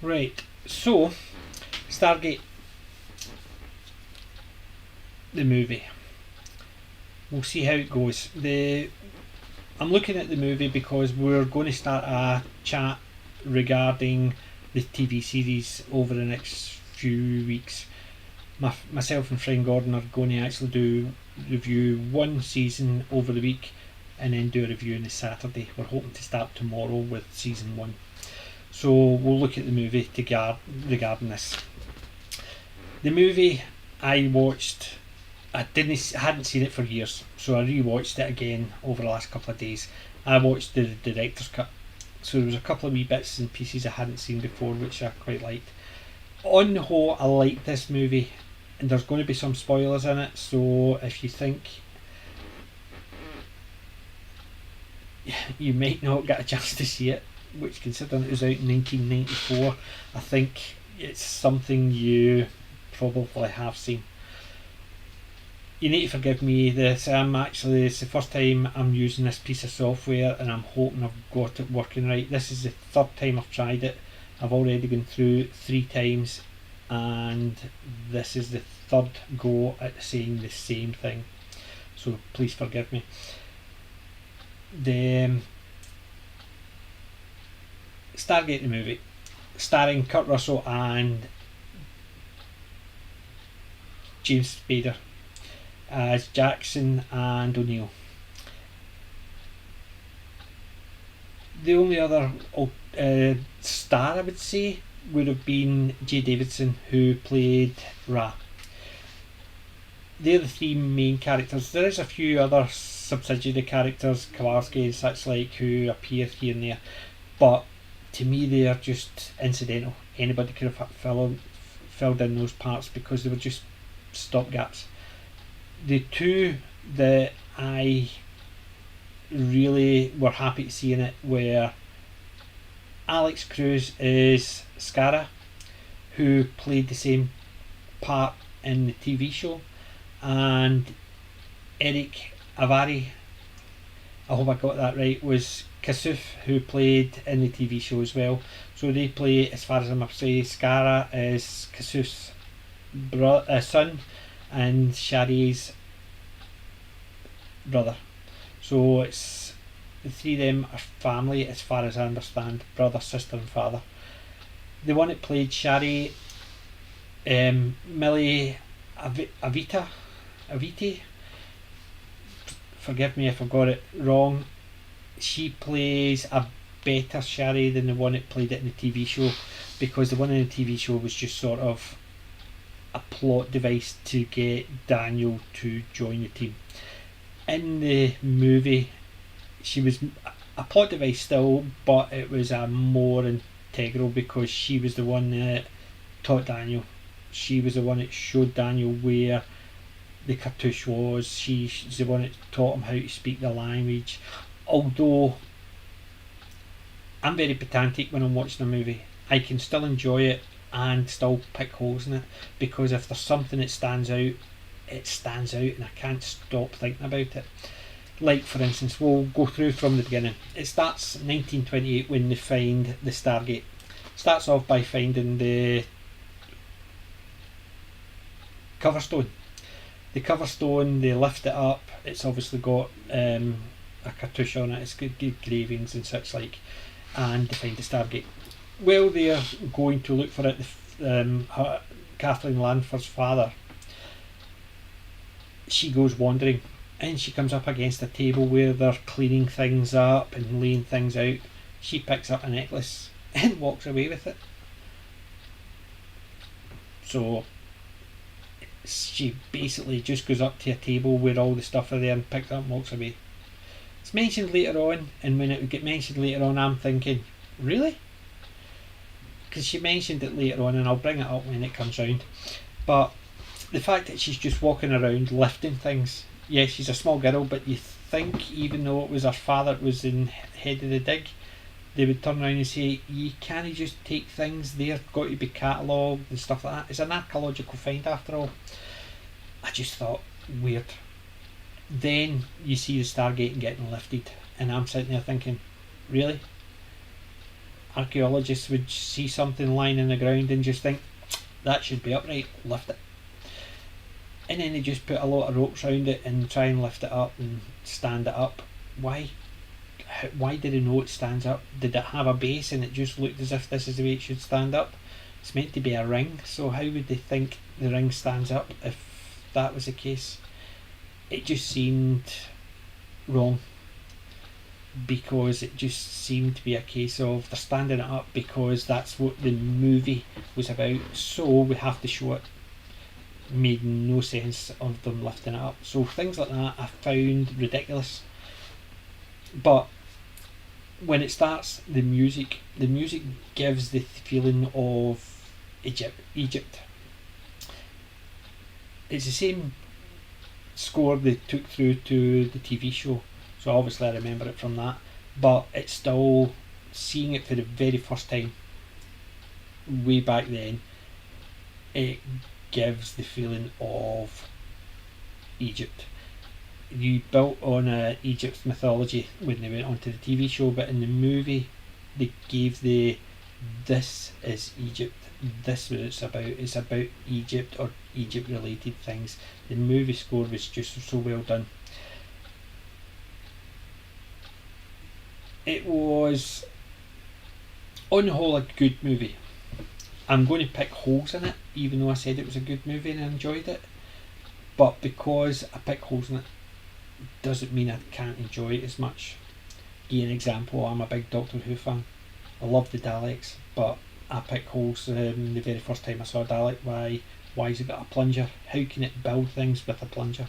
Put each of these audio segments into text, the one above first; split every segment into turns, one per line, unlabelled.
Right, so Stargate, the movie. We'll see how it goes. I'm looking at the movie because we're going to start a chat regarding the TV series over the next few weeks. Myself and friend Gordon are going to actually review one season over the week and then do a review on the Saturday. We're hoping to start tomorrow with season 1. So we'll look at the movie regarding this. The movie I watched, I hadn't seen it for years, so I rewatched it again over the last couple of days. I watched the director's cut, so there was a couple of wee bits and pieces I hadn't seen before, which I quite liked. On the whole, I liked this movie, and there's going to be some spoilers in it, so if you think you might not get a chance to see it, which considering it was out in 1994, I think it's something you probably have seen. You need to forgive me, it's the first time I'm using this piece of software and I'm hoping I've got it working right. This is the third time I've tried it. I've already gone through 3 times and this is the third go at saying the same thing, so please forgive me. The Stargate, the movie, starring Kurt Russell and James Spader as Jackson and O'Neill. The only other star I would say would have been Jaye Davidson, who played Ra. They're the 3 main characters. There is a few other subsidiary characters, Kowalski and such like, who appear here and there, but to me they are just incidental. Anybody could have filled in those parts because they were just stopgaps. The 2 that I really were happy to see in it were Alex Cruz is Skara, who played the same part in the TV show, and Eric Avari, I hope I got that right, was Kasuf, who played in the TV show as well. So they play, as far as I'm say, Skara is Kasuf's son and Sha'uri's brother. So it's the 3 of them are family as far as I understand, brother, sister and father. The one that played Sha'uri, Millie Aviti, forgive me if I got it wrong, she plays a better Sha'uri than the one that played it in the TV show, because the one in the TV show was just sort of a plot device to get Daniel to join the team. In the movie, she was a plot device still, but it was a more integral because she was the one that taught Daniel. She was the one that showed Daniel where the cartouche was. She's the one that taught him how to speak the language. Although I'm very pedantic when I'm watching a movie, I can still enjoy it and still pick holes in it, because if there's something that stands out, it stands out and I can't stop thinking about it. Like for instance, we'll go through from the beginning. It starts 1928 when they find the Stargate. Starts off by finding the cover stone. The cover stone, they lift it up, it's obviously got a cartouche on it, it's got engravings and such like, and they find the Stargate. Well, they're going to look for it, Kathleen Lanford's father, she goes wandering and she comes up against a table where they're cleaning things up and laying things out. She picks up a necklace and walks away with it. So she basically just goes up to a table where all the stuff are there and picks it up and walks away. It's mentioned later on, and when it would get mentioned later on, I'm thinking, really? Because she mentioned it later on, and I'll bring it up when it comes round. But the fact that she's just walking around lifting things, yes, she's a small girl, but you think even though it was her father that was in head of the dig, they would turn around and say, you can't just take things, they've got to be catalogued and stuff like that. It's an archaeological find after all. I just thought, weird. Then you see the Stargate getting lifted, and I'm sitting there thinking, really? archaeologists would see something lying in the ground and just think, that should be upright, lift it. And then they just put a lot of ropes around it and try and lift it up and stand it up. Why? Why did they know it stands up? Did it have a base and it just looked as if this is the way it should stand up? It's meant to be a ring, so how would they think the ring stands up if that was the case? It just seemed wrong, because it just seemed to be a case of they're standing it up because that's what the movie was about, so we have to show it. Made no sense of them lifting it up. So things like that I found ridiculous. But when it starts, the music gives the feeling of Egypt. It's the same score they took through to the TV show, so obviously I remember it from that, but it's still, seeing it for the very first time way back then, it gives the feeling of Egypt. You built on Egypt's mythology when they went onto the TV show, but in the movie they gave this is Egypt, this is what it's about. It's about Egypt or Egypt related things. The movie score was just so well done. It was on the whole a good movie. I'm going to pick holes in it, even though I said it was a good movie and I enjoyed it. But because I pick holes in it doesn't mean I can't enjoy it as much. Give you an example, I'm a big Doctor Who fan. I love the Daleks, but I pick holes the very first time I saw a Dalek. Why has it got a plunger? How can it build things with a plunger?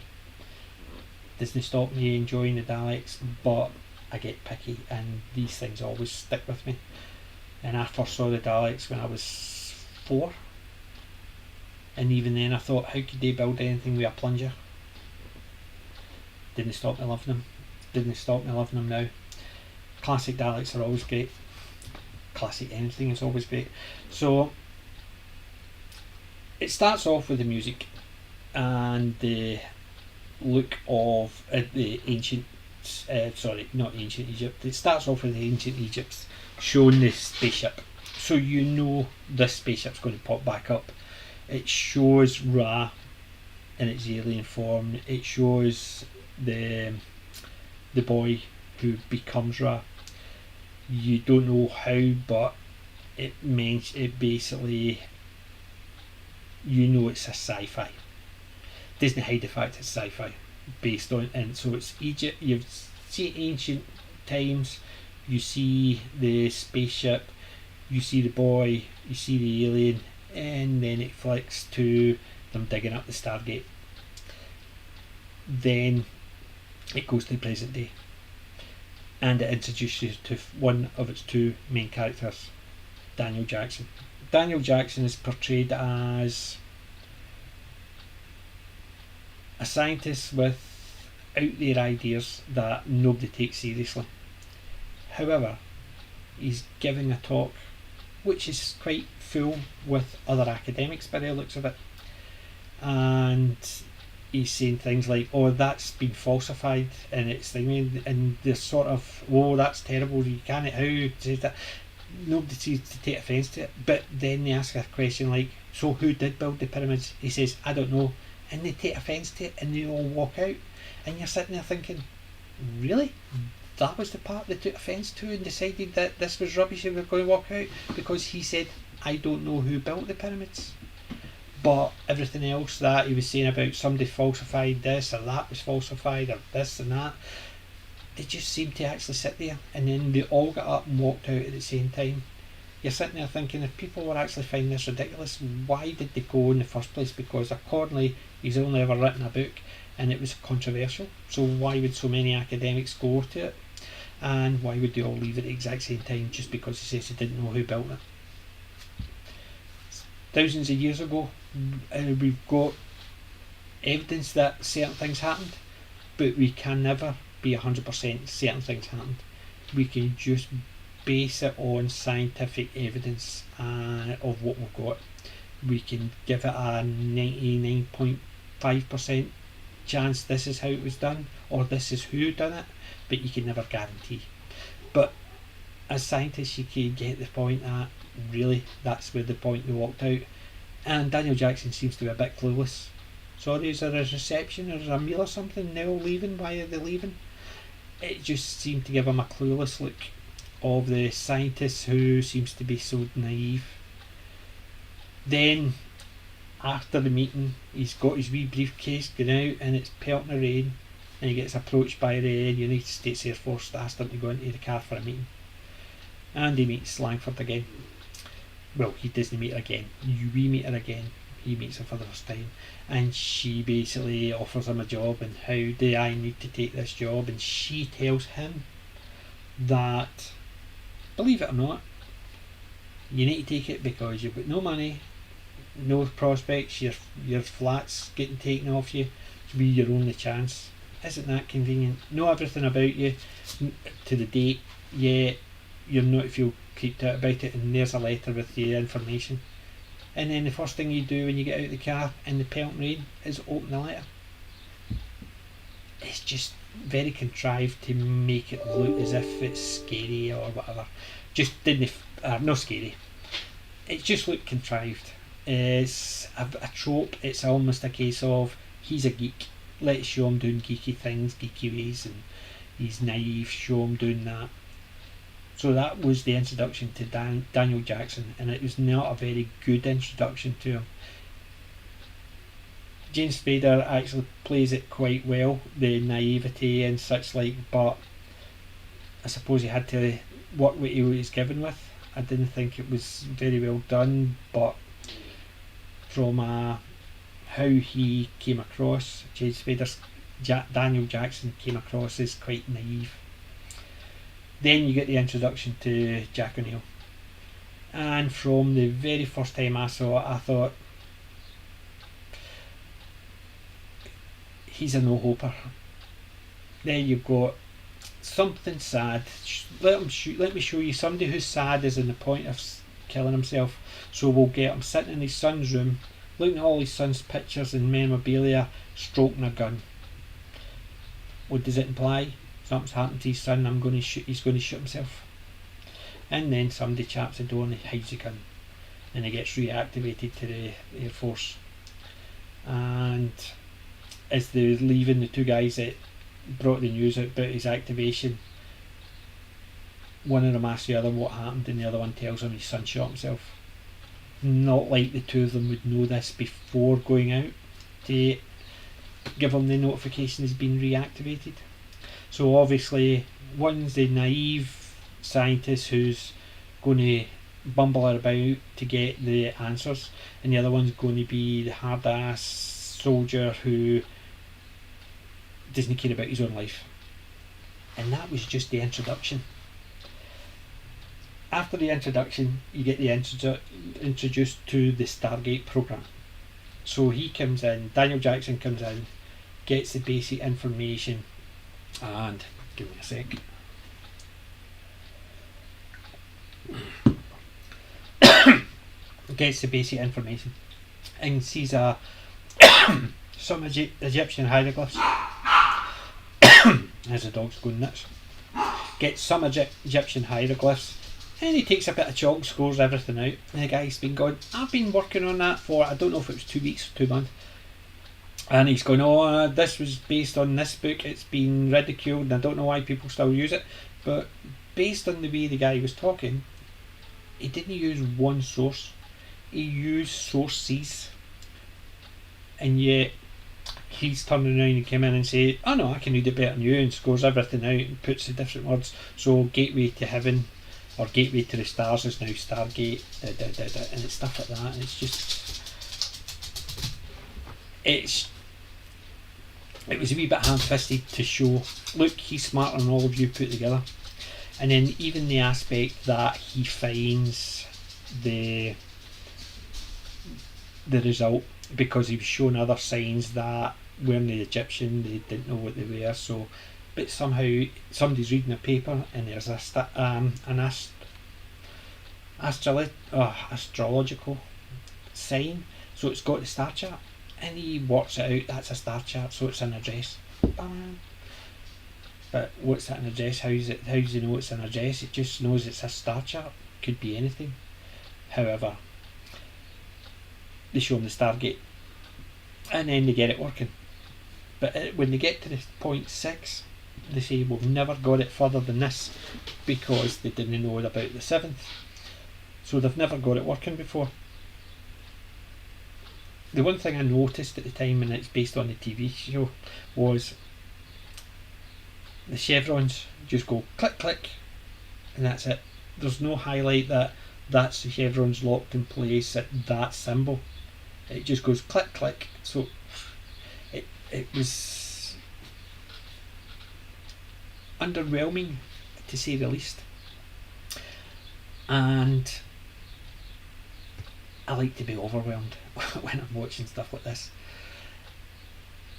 Doesn't stop me enjoying the Daleks, but I get picky and these things always stick with me. And I first saw the Daleks when I was 4, and even then I thought, how could they build anything with a plunger? Didn't stop me loving them. Didn't stop me loving them now. Classic Daleks are always great. Classic anything is always great. So it starts off with the music and the look of the ancient, not ancient Egypt. It starts off with the ancient Egypt, showing the spaceship. So you know this spaceship's going to pop back up. It shows Ra in its alien form. It shows the boy who becomes Ra. You don't know how, but it basically, you know it's a sci-fi. Doesn't hide the fact it's sci-fi based on, and so it's Egypt. You see ancient times, you see the spaceship, you see the boy, you see the alien, and then it flicks to them digging up the Stargate. Then it goes to the present day, and it introduces you to one of its two main characters, Daniel Jackson. Daniel Jackson is portrayed as a scientist with out there ideas that nobody takes seriously. However, he's giving a talk which is quite full with other academics by the looks of it, and he's saying things like, oh, that's been falsified, and it's thinking, and they're sort of, oh, that's terrible, you can't, how does that, nobody seems to take offence to it. But then they ask a question like, so who did build the pyramids? He says, I don't know, and they take offence to it and they all walk out, and you're sitting there thinking, really? That was the part they took offence to and decided that this was rubbish and we're going to walk out because he said, I don't know who built the pyramids. But everything else that he was saying about somebody falsified this or that was falsified or this and that, they just seemed to actually sit there, and then they all got up and walked out at the same time. You're sitting there thinking, if people were actually finding this ridiculous, why did they go in the first place? Because accordingly, he's only ever written a book and it was controversial, so why would so many academics go to it? And why would they all leave at the exact same time just because he says he didn't know who built it? Thousands of years ago, we've got evidence that certain things happened, but we can never be 100% certain things happened. We can just base it on scientific evidence of what we've got. We can give it a 99.5% chance this is how it was done or this is who done it, but you can never guarantee. But as scientists, you could get the point that really that's where the point they walked out. And Daniel Jackson seems to be a bit clueless. Sorry, is there a reception or is there a meal or something? Now leaving? Why are they leaving? It just seemed to give him a clueless look of the scientist who seems to be so naive. Then, after the meeting, he's got his wee briefcase going out and it's pelting rain, and he gets approached by the United States Air Force to ask him to go into the car for a meeting. And he meets Langford again. Well, he doesn't meet her again. We meet her again. He meets her for the first time, and she basically offers him a job, and how do I need to take this job? And she tells him that, believe it or not, you need to take it because you've got no money, no prospects, your flat's getting taken off you, to be your only chance. Isn't that convenient? Know everything about you to the date, yet you're not to feel creeped out about it, and there's a letter with the information. And then the first thing you do when you get out of the car in the pelting rain is open the letter. It's just very contrived to make it look as if it's scary or whatever. Just didn't, not scary. It just looked contrived. It's a trope. It's almost a case of he's a geek. Let's show him doing geeky things, geeky ways, and he's naive. Show him doing that. So that was the introduction to Daniel Jackson, and it was not a very good introduction to him. James Spader actually plays it quite well, the naivety and such like, but I suppose he had to work what he was given with. I didn't think it was very well done, but from how he came across, James Spader's Daniel Jackson came across as quite naive. Then you get the introduction to Jack O'Neill, and from the very first time I saw it, I thought, he's a no-hoper. Then you've got something sad. Let me show you somebody who's sad is in the point of killing himself. So we'll get him sitting in his son's room, looking at all his son's pictures and memorabilia, stroking a gun. What does it imply? Something's happened to his son. He's going to shoot himself. And then somebody chaps the door and he hides the gun, and he gets reactivated to the Air Force. And as they're leaving, the two guys that brought the news out about his activation, one of them asks the other what happened, and the other one tells him his son shot himself. Not like the two of them would know this before going out to give him the notification he's been reactivated. So obviously one's the naive scientist who's going to bumble about to get the answers, and the other one's going to be the hard ass soldier who doesn't care about his own life. And that was just the introduction. After the introduction, you get the introduced to the Stargate program. So he comes in, Daniel Jackson comes in, gets the basic information, and give me a sec. Gets the basic information and sees some Egyptian hieroglyphs. As the dog's going nuts. Gets some Egyptian hieroglyphs, and he takes a bit of chalk, scores everything out. And the guy's been going, I've been working on that for, I don't know if it was 2 weeks or 2 months. And he's going, oh, this was based on this book, it's been ridiculed, and I don't know why people still use it. But based on the way the guy was talking, he didn't use one source, he used sources. And yet he's turning around and came in and say, oh no, I can read it better than you, and scores everything out and puts the different words. So gateway to heaven or gateway to the stars is now Stargate, and it's stuff like that. And it's just, it was a wee bit ham-fisted to show, look, he's smarter than all of you put together. And then even the aspect that he finds the result, because he was showing other signs that weren't the Egyptian, they didn't know what they were. So, but somehow somebody's reading a paper and there's an astrological sign, so it's got the star chart, and he works it out, that's a star chart, so it's an address. But what's that an address? How does it know it's an address? It just knows it's a star chart. Could be anything. However, they show them the Stargate, and then they get it working. But when they get to the point 6, they say we've never got it further than this because they didn't know about the 7th. So they've never got it working before. The one thing I noticed at the time, and it's based on the TV show, was the chevrons just go click click and that's it. There's no highlight that that's the chevrons locked in place at that symbol. It just goes click click. So it was underwhelming, to say the least. And I like to be overwhelmed when I'm watching stuff like this.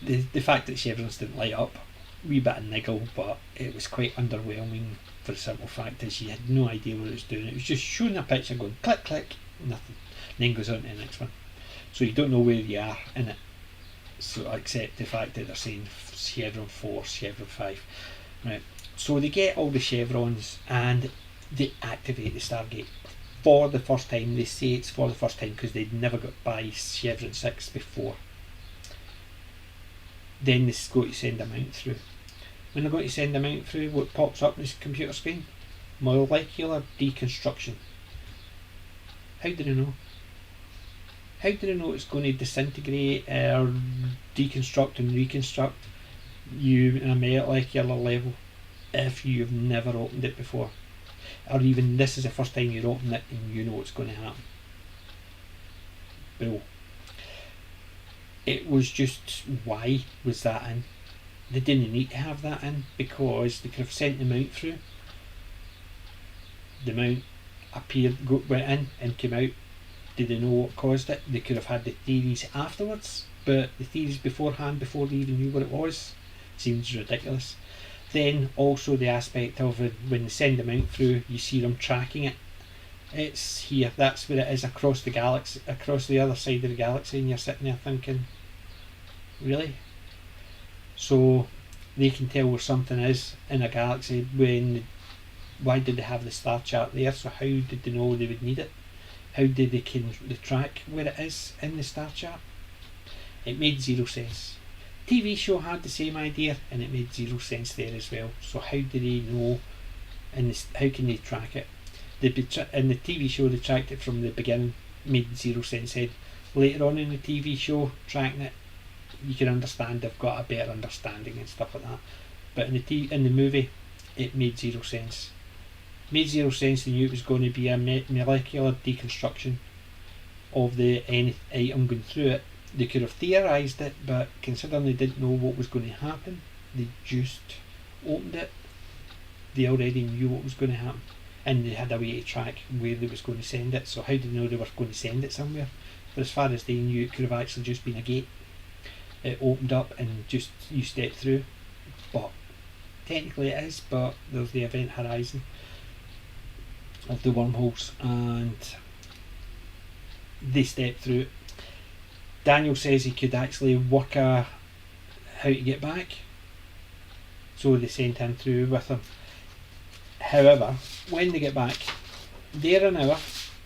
The fact that chevrons didn't light up, wee bit of niggle, but it was quite underwhelming for the simple fact is you had no idea what it was doing. It was just showing a picture going click click, nothing. Then goes on to the next one. So you don't know where you are in it. So except the fact that they're saying chevron 4, chevron 5. Right. So they get all the chevrons and they activate the Stargate for the first time. They say it's for the first time because they'd never got by chevron 6 before. Then they go to send a mount through. When they're going to send a mount through, what pops up on this computer screen? Molecular deconstruction. How do they know? How do they know it's going to disintegrate or deconstruct and reconstruct you in a molecular level if you've never opened it before? Or even this is the first time you're opening it and you know what's going to happen. Well, it was just, why was that in? They didn't need to have that in because they could have sent the mount through. The mount appeared, went in and came out. Did they know what caused it? They could have had the theories afterwards, but the theories beforehand, before they even knew what it was, seems ridiculous. Then also the aspect of when they send them out through, you see them tracking it. It's here, that's where it is, across the galaxy, across the other side of the galaxy, and you're sitting there thinking, really? So they can tell where something is in a galaxy why did they have the star chart there? So how did they know they would need it? How did they track where it is in the star chart? It made zero sense. TV show had the same idea and it made zero sense there as well. So how do they know, and how can they track it? In the TV show they tracked it from the beginning, made zero sense. Later on in the TV show, tracking it, you can understand they've got a better understanding and stuff like that. But in the movie, it made zero sense. Made zero sense. They knew it was going to be a molecular deconstruction of the item going through it. They could have theorised it, but considering they didn't know what was going to happen, they just opened it. They already knew what was going to happen, and they had a way to track where they was going to send it. So how did they know they were going to send it somewhere? But as far as they knew, it could have actually just been a gate. It opened up and just you step through. But technically it is, but there's the event horizon of the wormholes, and they step through it. Daniel says he could actually work out how to get back, so they sent him through with him. However, when they get back, they're an hour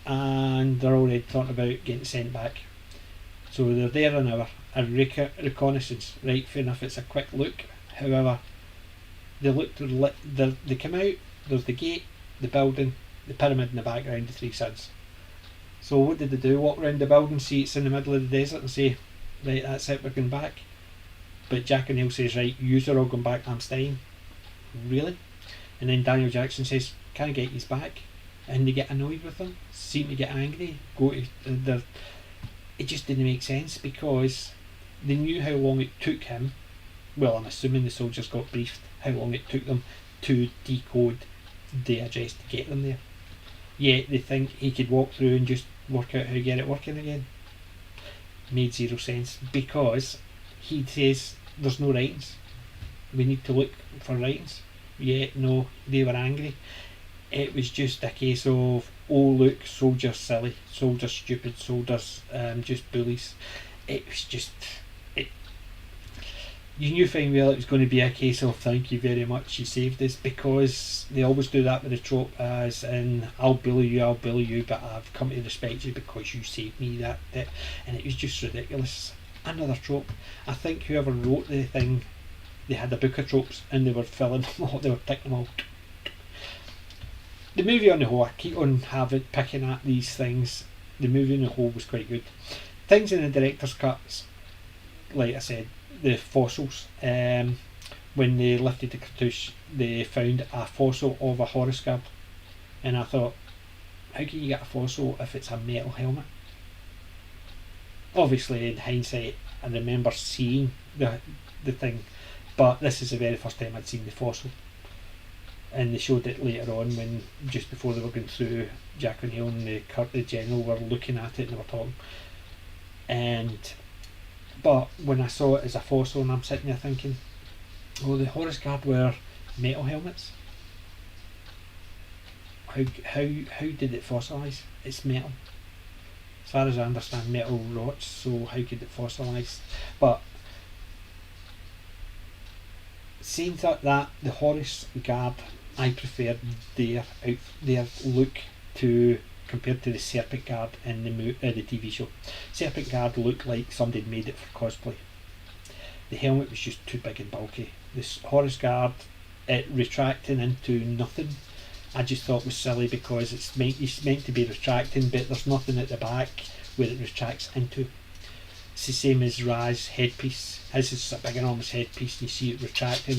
and they're already talking about getting sent back. So they're there an hour, a reconnaissance, right, fair enough, it's a quick look. However, they look to they come out, there's the gate, the building, the pyramid in the background, the three suns. So what did they do? Walk around the building, see it's in the middle of the desert and say, right, that's it, we're going back. But Jack and Neil says, right, yous are all going back, I'm staying. Really? And then Daniel Jackson says, can I get yous back? And they get annoyed with him, seem to get angry, it just didn't make sense because they knew how long it took him. Well, I'm assuming the soldiers got briefed how long it took them to decode the address to get them there. Yet they think he could walk through and just work out how to get it working again. Made zero sense because he says there's no writings. We need to look for writings. Yet no, they were angry. It was just a case of, oh look, soldiers silly, soldiers stupid, soldiers just bullies. It was just, you knew fine well it was going to be a case of thank you very much, you saved us, because they always do that with the trope, as in I'll bully you, but I've come to respect you because you saved me. That and it was just ridiculous. Another trope. I think whoever wrote the thing, they had a book of tropes and they were filling them all, they were ticking them all. The movie on the whole, I keep on picking at these things. The movie on the whole was quite good. Things in the director's cuts, like I said, the fossils. When they lifted the cartouche, they found a fossil of a horse guard, and I thought, how can you get a fossil if it's a metal helmet? Obviously, in hindsight, I remember seeing the thing, but this is the very first time I'd seen the fossil. And they showed it later on, when just before they were going through, Jack O'Neill and the general were looking at it and they were talking. But when I saw it as a fossil, and I'm sitting there thinking, oh, the Horus Guard wear metal helmets. How did it fossilise? It's metal. As far as I understand, metal rots, so how could it fossilise? But saying that the Horus Guard, I prefer their look to compared to the Serpent Guard in the TV show. Serpent Guard looked like somebody had made it for cosplay. The helmet was just too big and bulky. This Horus Guard, it retracting into nothing, I just thought was silly, because it's meant to be retracting, but there's nothing at the back where it retracts into. It's the same as Raz's headpiece. His is a big enormous headpiece, and you see it retracting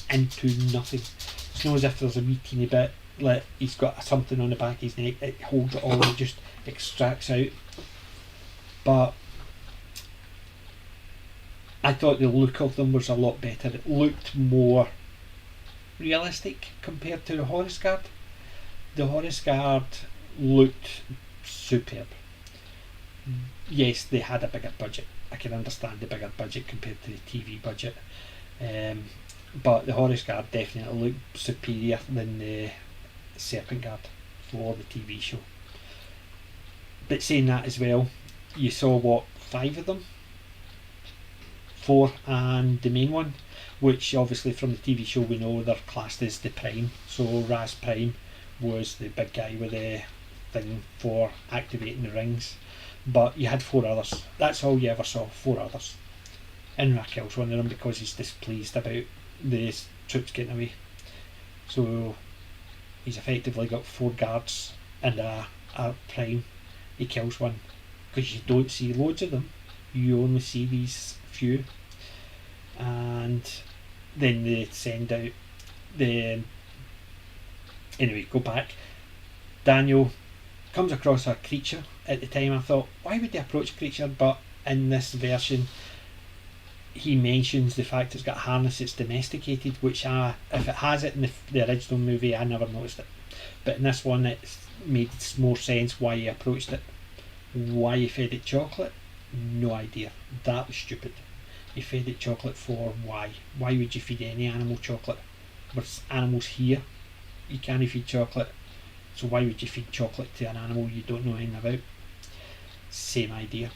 into nothing. It's not as if there's a wee teeny bit, like he's got something on the back of his neck, it holds it all, it just extracts out. But I thought the look of them was a lot better. It looked more realistic compared to the Horus Guard. The Horus Guard looked superb. Yes, they had a bigger budget. I can understand the bigger budget compared to the TV budget. But the Horus Guard definitely looked superior than the Serpent Guard for the TV show. But saying that as well, you saw 5 of them? 4 and the main one, which obviously from the TV show we know they're classed as the Prime. So Raz Prime was the big guy with the thing for activating the rings. But you had 4 others. That's all you ever saw, 4 others. Emmerich kills one of them because he's displeased about the troops getting away. So he's effectively got 4 guards and a Prime. He kills one because you don't see loads of them. You only see these few. And then they send out the... Anyway, go back. Daniel comes across a creature. At the time I thought, why would they approach a creature? But in this version he mentions the fact it's got a harness, it's domesticated, which if it has it in the original movie I never noticed it. But in this one it made more sense why he approached it. Why he fed it chocolate? No idea. That was stupid. You fed it chocolate for why? Why would you feed any animal chocolate? There's animals here. You can't feed chocolate. So why would you feed chocolate to an animal you don't know anything about? Same idea.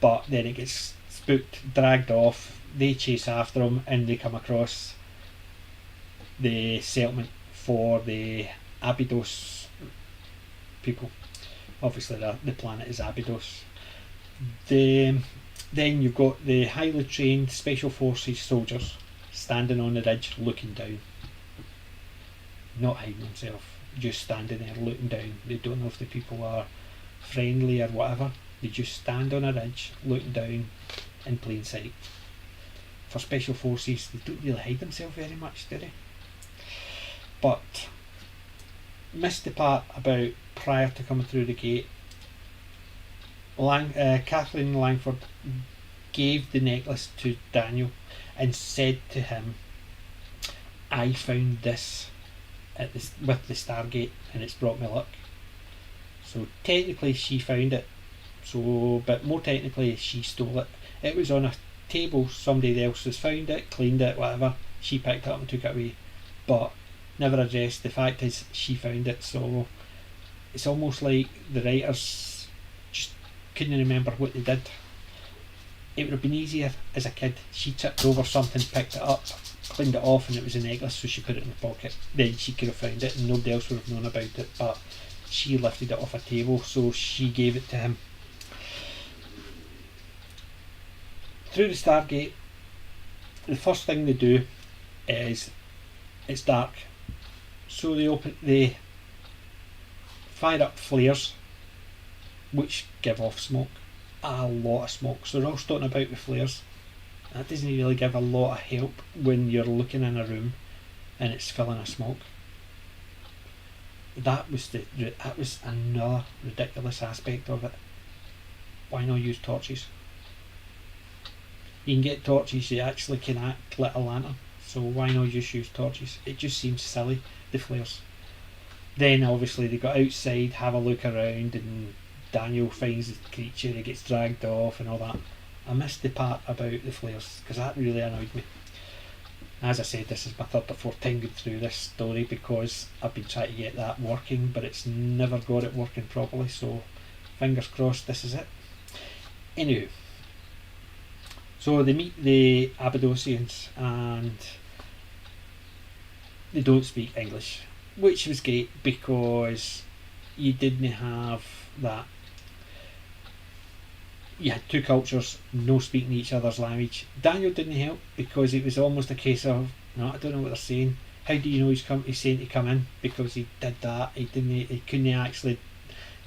But then it gets spooked, dragged off, they chase after him, and they come across the settlement for the Abydos people. Obviously the planet is Abydos. Then you've got the highly trained special forces soldiers standing on the ridge looking down. Not hiding themselves, just standing there looking down. They don't know if the people are friendly or whatever. They just stand on a ridge looking down in plain sight. For special forces, they don't really hide themselves very much, do they? But missed the part about prior to coming through the gate. Kathleen Langford gave the necklace to Daniel and said to him, I found this with the Stargate and it's brought me luck. So technically she found it, but more technically she stole it. It was on a table, somebody else has found it, cleaned it, whatever. She picked it up and took it away, but never addressed the fact is she found it. So it's almost like the writers just couldn't remember what they did. it would have been easier as a kid. She tripped over something, picked it up, cleaned it off, and it was a necklace, so she put it in the pocket. Then she could have found it and nobody else would have known about it, but she lifted it off a table, so she gave it to him. Through the Stargate, the first thing they do is it's dark, so they fire up flares which give off smoke, a lot of smoke, so they're all starting about with flares. That doesn't really give a lot of help when you're looking in a room and it's filling of smoke. That was another ridiculous aspect of it. Why not use torches? You can get torches, you actually can act like a lantern, so why not just use torches? It just seems silly, the flares. Then obviously they go outside, have a look around, and Daniel finds the creature, he gets dragged off and all that. I missed the part about the flares because that really annoyed me. As I said, this is my third or fourth time going through this story because I've been trying to get that working, but it's never got it working properly, so fingers crossed this is it. Anyway, so they meet the Abadosians and they don't speak English, which was great because you didn't have that. You had two cultures, no speaking each other's language. Daniel didn't help because it was almost a case of, no, I don't know what they're saying. How do you know he's saying to come in? Because he did that. He couldn't actually.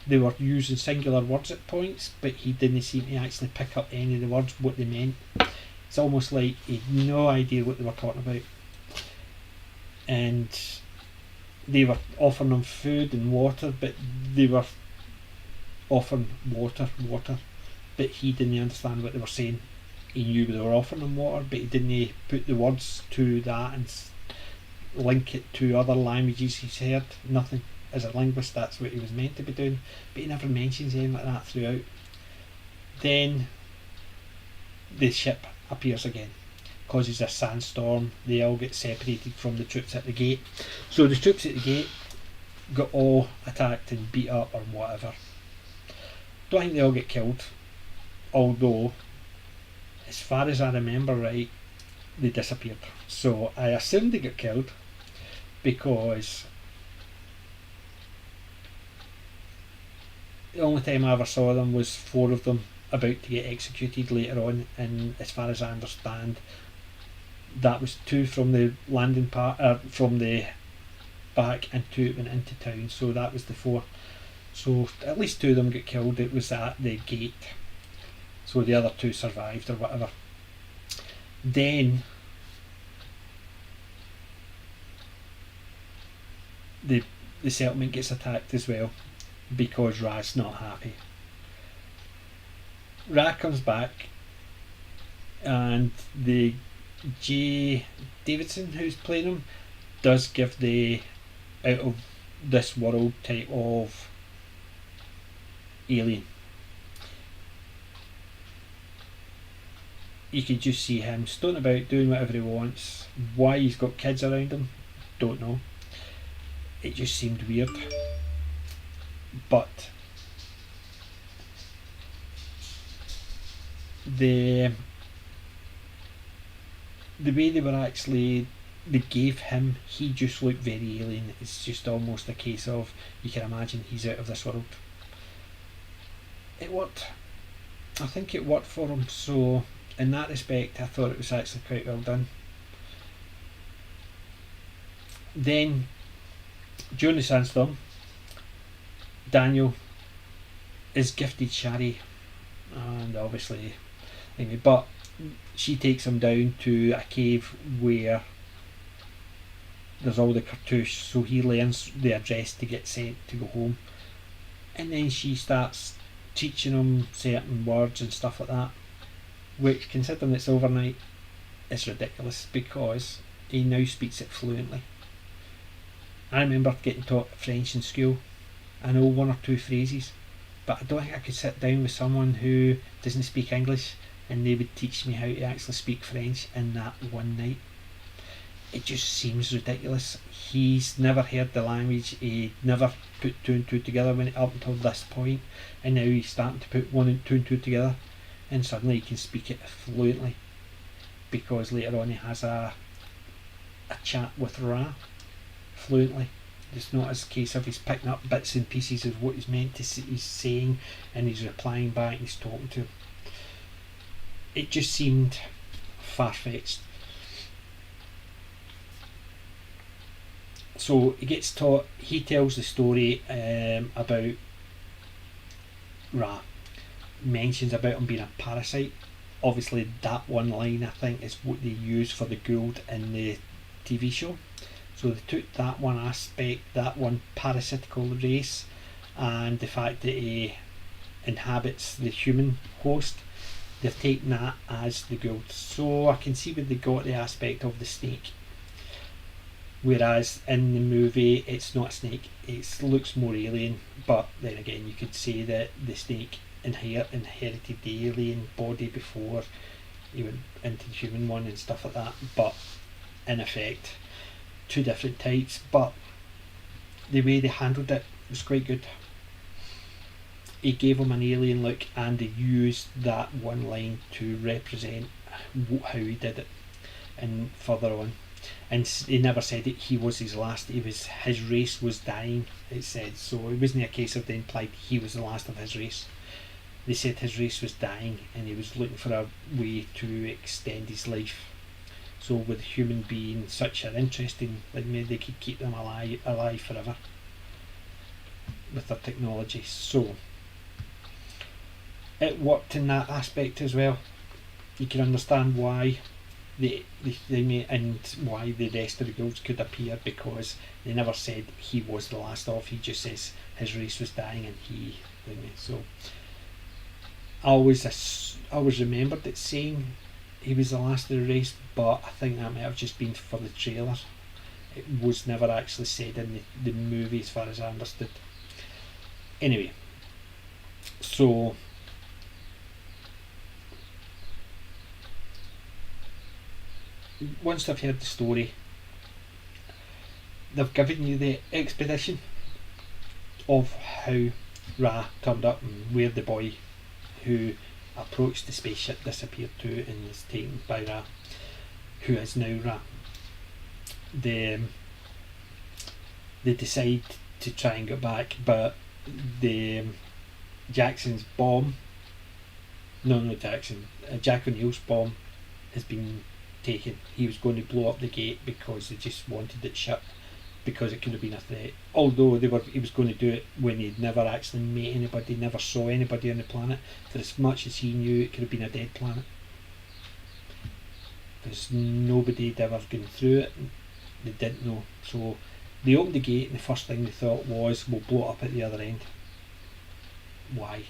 They were using singular words at points, but he didn't seem to actually pick up any of the words, what they meant. It's almost like he had no idea what they were talking about. And they were offering them food and water, but they were offering water, but he didn't understand what they were saying. He knew they were offering him water, but he didn't put the words to that and link it to other languages he's heard. Nothing. As a linguist, that's what he was meant to be doing, but he never mentions anything like that throughout. Then the ship appears again, causes a sandstorm, they all get separated from the troops at the gate. So the troops at the gate got all attacked and beat up or whatever. Don't think they all get killed, although as far as I remember right, they disappeared. So I assumed they got killed because the only time I ever saw them was 4 of them about to get executed later on, and as far as I understand, that was 2 from the landing part, from the back, and 2 went into town, so that was the 4. So at least 2 of them got killed. It was at the gate, so the other 2 survived or whatever. Then the settlement gets attacked as well because Ra's not happy. Ra comes back and the Jaye Davidson who's playing him does give the out of this world type of alien. You could just see him stoning about doing whatever he wants. Why he's got kids around him, don't know. It just seemed weird. But the way they gave him, he just looked very alien. It's just almost a case of, you can imagine he's out of this world. It worked. I think it worked for him, so in that respect I thought it was actually quite well done. Then during the sandstorm, Daniel is gifted Sha'uri, and obviously, but she takes him down to a cave where there's all the cartouche, so he learns the address to get sent to go home, and then she starts teaching him certain words and stuff like that, which, considering it's overnight, is ridiculous because he now speaks it fluently. I remember getting taught French in school. I know 1 or 2 phrases, but I don't think I could sit down with someone who doesn't speak English and they would teach me how to actually speak French in that one night. It just seems ridiculous. He's never heard the language, he never put 2 and 2 together up until this point, and now he's starting to put 1 and 2 together. and suddenly he can speak it fluently, because later on he has a chat with Ra fluently. It's not as a case of he's picking up bits and pieces of what he's meant to he's saying, and he's replying back and he's talking to him. It just seemed far-fetched. So he gets taught, he tells the story about Ra, mentions about him being a parasite. Obviously that one line, I think, is what they use for the Gould in the TV show. So they took that one aspect, that one parasitical race, and the fact that he inhabits the human host, they've taken that as the Gould. So I can see where they got the aspect of the snake. Whereas in the movie it's not a snake, it looks more alien, but then again you could say that the snake inherited the alien body before he went into the human one and stuff like that, but in effect two different types. But the way they handled it was quite good. He gave him an alien look, and they used that one line to represent how he did it and further on. And he never said that he was his last, his race was dying, it said. So it wasn't a case of they implied he was the last of his race. They said his race was dying and he was looking for a way to extend his life. So with human being such an interesting, like maybe they could keep them alive forever with their technology. So it worked in that aspect as well. You can understand why they and why the rest of the girls could appear, because they never said he was the last of. He just says his race was dying and he. So I always remembered it saying he was the last of the race, but I think that might have just been for the trailer. It was never actually said in the movie, as far as I understood. Anyway, so once they've heard the story, they've given you the expedition of how Ra turned up and where the boy who approached the spaceship disappeared to and was taken by Ra, who is now Ra. They decide to try and get back, but Jackson's bomb, Jack O'Neill's bomb has been taken. He was going to blow up the gate because they just wanted it shut, because it could have been a threat. Although he was going to do it when he'd never actually met anybody, never saw anybody on the planet. For as much as he knew, it could have been a dead planet. Because nobody had ever gone through it. They didn't know. So they opened the gate and the first thing they thought was, we'll blow it up at the other end. Why?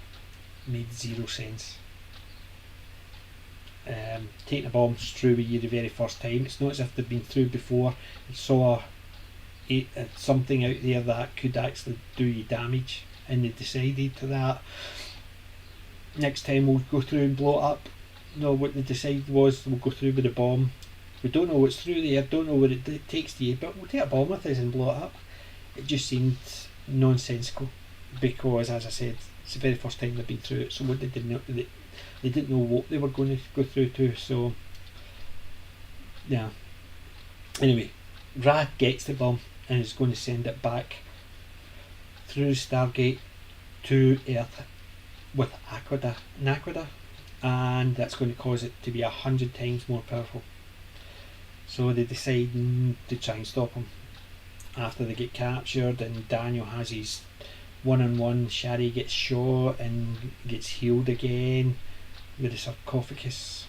Made zero sense. Taking a bomb through with you the very first time. It's not as if they've been through before and saw something out there that could actually do you damage, and they decided to that next time we'll go through and blow it up. No, what they decided was we'll go through with the bomb. We don't know what's through there, don't know what it takes to you, but we'll take a bomb with us and blow it up. It just seemed nonsensical, because as I said, it's the very first time they've been through it, so what they didn't know what they were going to go through to. So yeah, anyway, Ra gets the bomb and is going to send it back through Stargate to Earth with Naquadah, and that's going to cause it to be 100 times more powerful. So they decide to try and stop him after they get captured, and Daniel has his one-on-one. Sha'uri gets shot and gets healed again with the sarcophagus.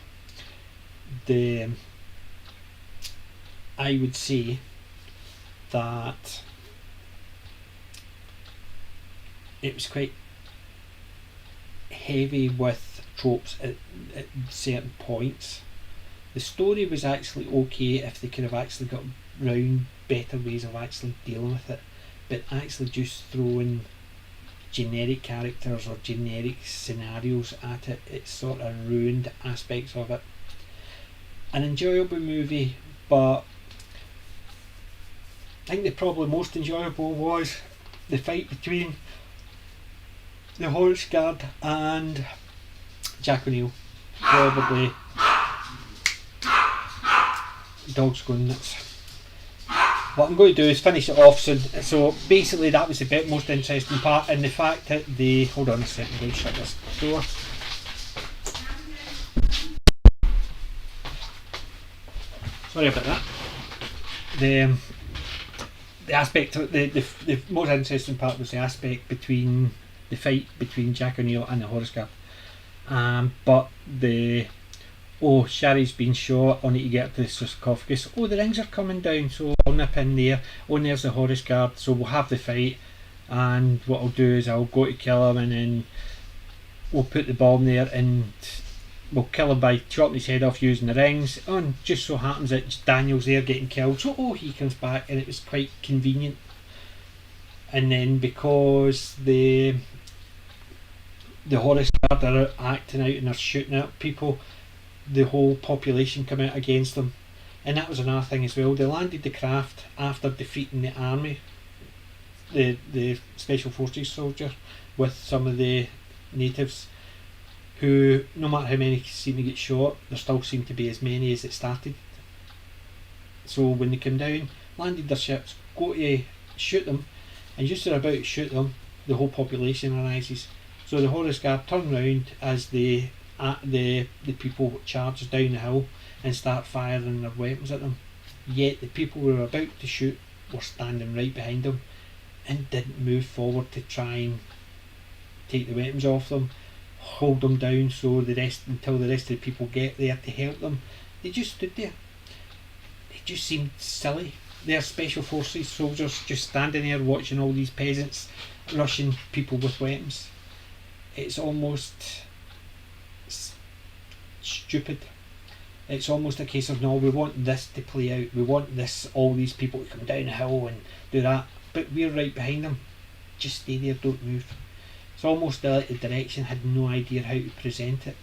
I would say that it was quite heavy with tropes at certain points. The story was actually okay if they could have actually got round better ways of actually dealing with it, but actually just throwing generic characters or generic scenarios at it, it sort of ruined aspects of it. An enjoyable movie, but I think the probably most enjoyable was the fight between the Horse Guard and Jack O'Neill. probably dog's going nuts. What I'm going to do is finish it off. So basically, that was the most interesting part, and the fact that they hold on a second, I'm going to shut this door. Sorry about that. The aspect, the most interesting part was the aspect between the fight between Jack O'Neill and the Horus Guard. But Sha'uri's been shot, I need to get up to the sarcophagus. Oh, the rings are coming down, so I'll nip in there. Oh, and there's the Horus Guard, so we'll have the fight. And what I'll do is I'll go to kill him, and then we'll put the bomb there, and we'll kill him by chopping his head off using the rings. Oh, and just so happens that Daniel's there getting killed, so he comes back, and it was quite convenient. And then because the Horus Guard are acting out and they're shooting at people, the whole population come out against them. And that was another thing as well. They landed the craft after defeating the army, the special forces soldier, with some of the natives, who, no matter how many seem to get shot, there still seem to be as many as it started. So when they come down, landed their ships, go to shoot them, and just as they're about to shoot them, the whole population arises. So the Horus Guard turn round as the people charge down the hill and start firing their weapons at them. Yet the people who were about to shoot were standing right behind them and didn't move forward to try and take the weapons off them, hold them down until the rest of the people get there to help them. They just stood there. It just seemed silly. They're special forces soldiers just standing there watching all these peasants rushing people with weapons. It's almost stupid. It's almost a case of, no, we want this to play out, we want all these people to come down the hill and do that, but we're right behind them, just stay there, don't move. It's almost like the direction had no idea how to present it.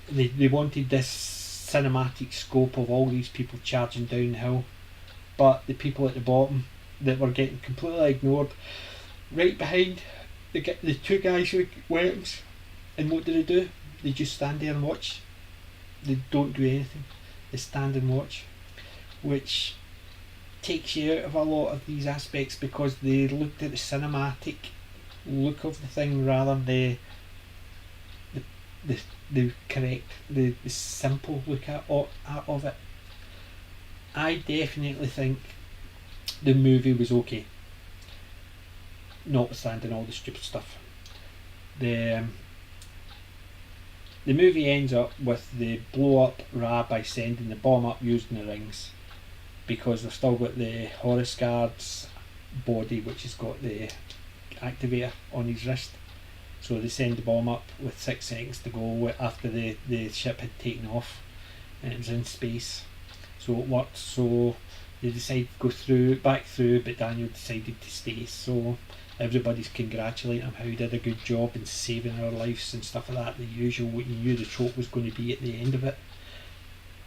They wanted this cinematic scope of all these people charging down the hill, but the people at the bottom that were getting completely ignored, right behind the two guys with weapons. And what do? They just stand there and watch. They don't do anything. They stand and watch, which takes you out of a lot of these aspects, because they looked at the cinematic look of the thing rather than the correct, the simple look of it. I definitely think the movie was okay, notwithstanding all the stupid stuff. The movie ends up with the blow up Ra by sending the bomb up using the rings, because they've still got the Horus Guard's body, which has got the activator on his wrist. So they send the bomb up with 6 seconds to go after the ship had taken off and it was in space. So it worked. So they decided to go back through, but Daniel decided to stay. So everybody's congratulating him how he did a good job in saving our lives and stuff like that. The usual, what you knew the trope was going to be at the end of it.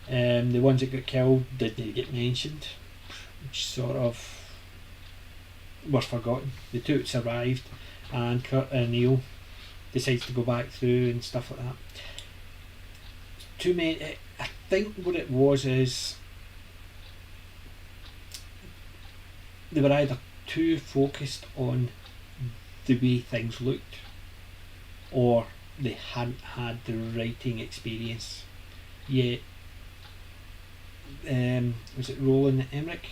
The ones that got killed didn't get mentioned, which sort of were forgotten. The two that survived, and Kurt and Neil decides to go back through and stuff like that. Too many. I think what it was is they were either too focused on the way things looked, or they hadn't had the writing experience yet. Was it Roland Emmerich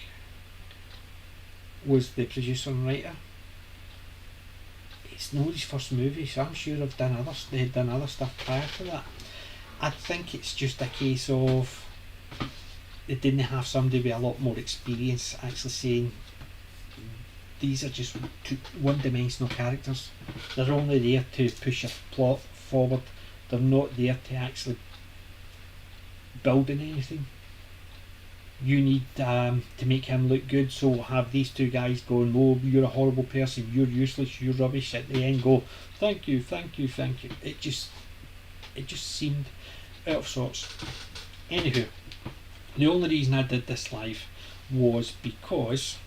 was the producer and writer? It's not his first movie, so I'm sure they had done other stuff prior to that. I think it's just a case of they didn't have somebody with a lot more experience actually saying these are just one-dimensional characters. They're only there to push a plot forward. They're not there to actually build in anything. You need to make him look good, so we'll have these two guys going, oh, you're a horrible person, you're useless, you're rubbish. At the end go, thank you, thank you, thank you. It just seemed out of sorts. Anywho, the only reason I did this live was because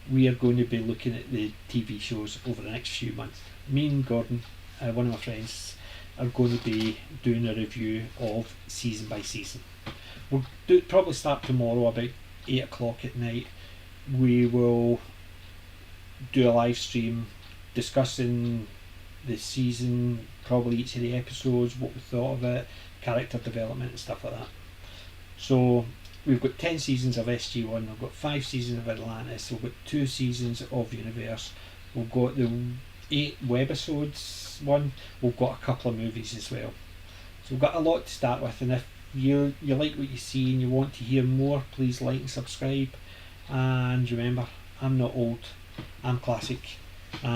we are going to be looking at the TV shows over the next few months. Me and Gordon, one of my friends, are going to be doing a review of season by season. We'll probably start tomorrow about 8 o'clock at night. We will do a live stream discussing the season, probably each of the episodes, what we thought of it, character development and stuff like that. So we've got 10 seasons of SG1, we've got 5 seasons of Atlantis, we've got 2 seasons of Universe, we've got the 8 webisodes one, we've got a couple of movies as well. So we've got a lot to start with, and if you like what you see and you want to hear more, please like and subscribe. And remember, I'm not old, I'm classic, and